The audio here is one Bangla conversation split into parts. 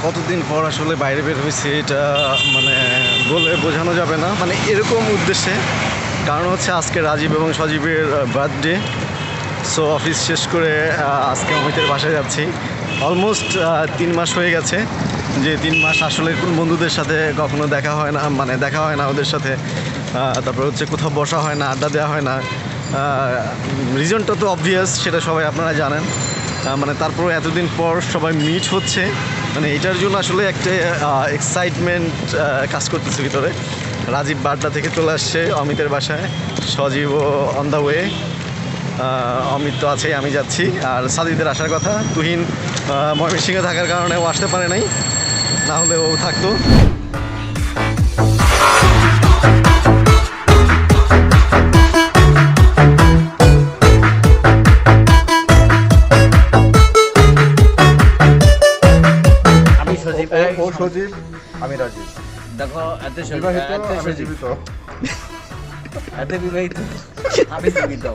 কতদিন পর আসলে বাইরে বের হয়েছে এটা মানে বলে বোঝানো যাবে না, মানে এরকম উদ্দেশ্যে। কারণ হচ্ছে আজকে রাজীব এবং সজীবের বার্থডে। সো অফিস শেষ করে আজকে অমিতের বাসায় যাচ্ছি। অলমোস্ট 3 মাস হয়ে গেছে, যে 3 মাস আসলে কোন বন্ধুদের সাথে কখনো দেখা হয় না, মানে দেখা হয় না ওদের সাথে। তারপর হচ্ছে কোথাও বসা হয় না, আড্ডা দেওয়া হয় না। রিজনটা তো অবভিয়াস, সেটা সবাই আপনারা জানেন। মানে তারপর এতদিন পর সবাই মিট হচ্ছে, মানে এটার জন্য আসলে একটা এক্সাইটমেন্ট কাজ করতেছে ভিতরে। রাজীব বাড্ডা থেকে চলে আসছে অমিতের বাসায়, সজীব অন দ্য ওয়ে, অমিত তো আছেই, আমি যাচ্ছি। আর সাদিদের আসার কথা, তুহিন ময়মনসিংহে থাকার কারণে ও আসতে পারে নাই, না হলে ও থাকতো। ও সজীব, আমি রাজীব। দেখো এত বিবাহিত, আমি জীবিত। এত বিবাহিত, আমি জীবিত।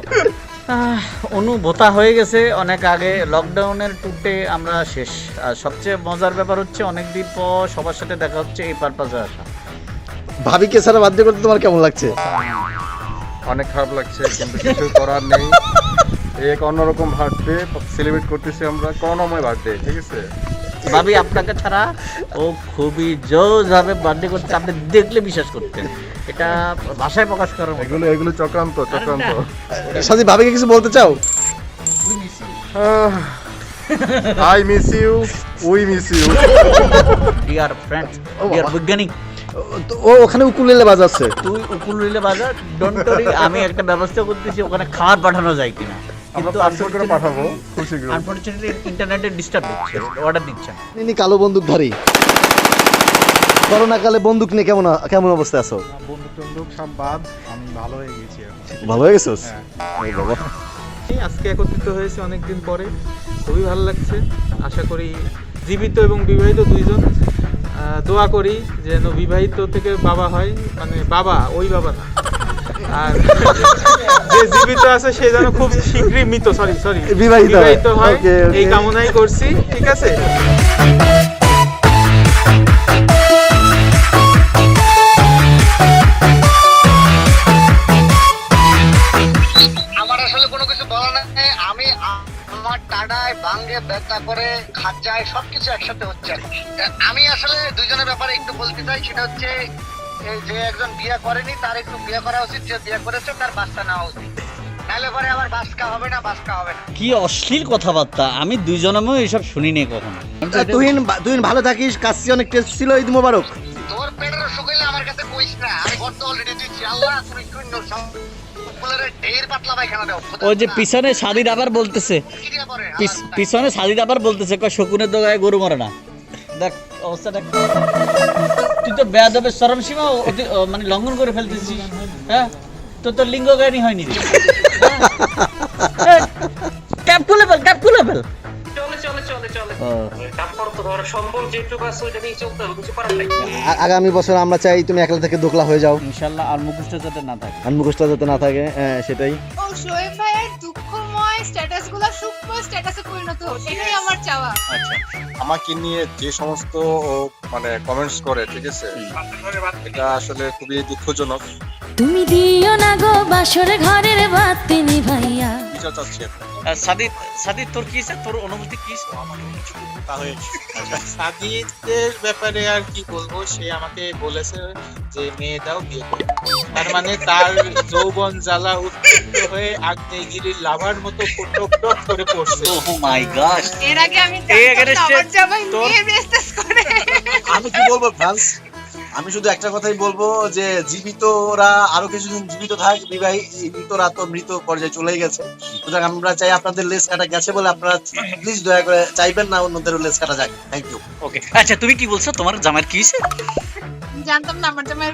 অনুভূতা হয়ে গেছে অনেক আগে, লকডাউনের টুটে আমরা শেষ। আর সবচেয়ে মজার ব্যাপার হচ্ছে অনেকদিন পর সবার সাথে দেখা হচ্ছে এই পারপাসে আসা। ভাবিকে ছাড়া বাধ্য করতে তোমার কেমন লাগছে? অনেক খারাপ লাগছে, কিন্তু কিছু করার নেই। এক অন্যরকম বার্থডে সেলিব্রেট করতেছি আমরা, করোনাময় বার্থডে, ঠিক আছে? ভাবি আপনাকে ছাড়া ও খুবই জোরভাবে বার্থডে করতে, আপনি দেখলে বিশ্বাস করতেন। এটা ভাষায় প্রকাশ করার মতো। এগুলো চক্রান্ত। সাজিব, ভাবিকে কিছু বলতে চাও? I miss you, we miss you. Dear friend, dear বৈজ্ঞানিক, ও ওখানে উকুলেলে বাজাচ্ছে। তুই উকুলেলে বাজার, ডোন্ট ওয়ারি, আমি একটা ব্যবস্থা করতেছি ওখানে খাবার পাঠানো যায় কিনা। আমরা পাসপোর্ট করে পাঠাবো খুব শীঘ্রই। আনফরচুনেটলি ইন্টারনেটে ডিস্টার্ব দিচ্ছে, অর্ডার দিচ্ছে না। ইনি কালো বন্দুকধারী। করোনাকালে বন্দুক নিয়ে কেমন অবস্থায় আছো? বন্দুক সব বাদ, আমি ভালো হয়ে গেছি এখন। ভালো হয়ে গেছোস? এই বাবা। আজকে একত্রিত হয়েছে অনেকদিন পরে, খুবই ভালো লাগছে। আশা করি জীবিত এবং বিবাহিত দুইজন, দোয়া করি যেন বিবাহিত থেকে বাবা হয়, মানে বাবা ওই বাবা না, আর যে জীবিত আছে সে যেন খুব শীঘ্রই সরি বিবাহিত হয়, এই কামনাই করছি। ঠিক আছে। আমার আসলে কোনো কিছু বলা নাই। আমি আমার টাডায় ভাঙ্গে ব্যথা করে খাঁচায় সবকিছু একসাথে হচ্ছে। আমি আসলে দুইজনের ব্যাপারে একটু বলতে চাই, সেটা হচ্ছে যে একজন বিয়ে করেনি তার একটু বিয়ে করা উচিত, যে বিয়ে করেছে তার বাচ্চা নেওয়া উচিত, নাহলে পরে আবার বাচ্চা হবে না। কি অশ্লীল কথাবার্তা, আমি দুইজনেও এইসব শুনিনি কখনো। তুহিন ভালো থাকিস, কাশি অনেক টেস্ট ছিল, ঈদ মোবারক। তোর পেটের অসুখ হইলে আমার কাছে কইস না, আমি গর্ত অলরেডি দিচ্ছি। আল্লাহ তুমি শূন্য ঢের পাতলা পায়খানা দাও। ওই যে পিছনে সাদিদ আবার বলতেছে, পিছনে সাদিদ আবার বলতেছে শকুনের দোগায় গরু মরে না। দেখ অবস্থাটা, তুই তো বেয়াদবের চরম সীমা মানে লঙ্ঘন করে ফেলতেছিস। হ্যাঁ, তোর লিঙ্গ জ্ঞানী হয়নি। ক্যাপ খুলে ফেল। আগামী বছর আমরা চাই তুমি একলা থেকে দোকলা হয়ে যাও ইনশাআল্লাহ, আর মুখোশটা যাতে না থাকে। সেটাই। ও শোয়েব ভাইয়ের দুঃখময় স্ট্যাটাসগুলো সূক্ষ্ম স্ট্যাটাসে পরিণত হোক, এটাই আমার চাওয়া। আমাকে নিয়ে যে সমস্ত মানে কমেন্টস করে, ঠিক আছে, এটা আসলে খুবই দুঃখজনক। তুমি দিও না গো বাসর ঘরের বাতি নিভাইয়া। বিচার চাচ্ছি। সাদিদ তোর কি, তোর অনুভূতি কি? সাদিদের ব্যাপারে আর কি বলবো, সে আমাকে বলেছে যে মেয়ে দাও, বিয়ে করো। তার মানে তার যৌবন জ্বালা উত্তপ্ত হয়ে আগ্নেয়গিরির লাভার মতো টক করে পড়ছে। ওহ মাই গড, এর আগে আমি আমার জামাই মেয়ে বেস্টাস করে। আমি কি বলবো ফ্রান্স, আমি শুধু একটা কথাই বলবো যে জীবিতরা আরো কিছুদিন জীবিত থাক, বিবাহিতরা তো মৃত পর্যায়ে চলেই গেছে। সুতরাং আমরা চাই আপনাদের লেস কাটা গেছে বলে আপনারা প্লিজ দয়া করে চাইবেন না অন্যদের লেস কাটা যাক। Thank you. ওকে, আচ্ছা তুমি কি বলছো, তোমার জামাইয়ের কি হইছে? জানতাম না আমার জামাই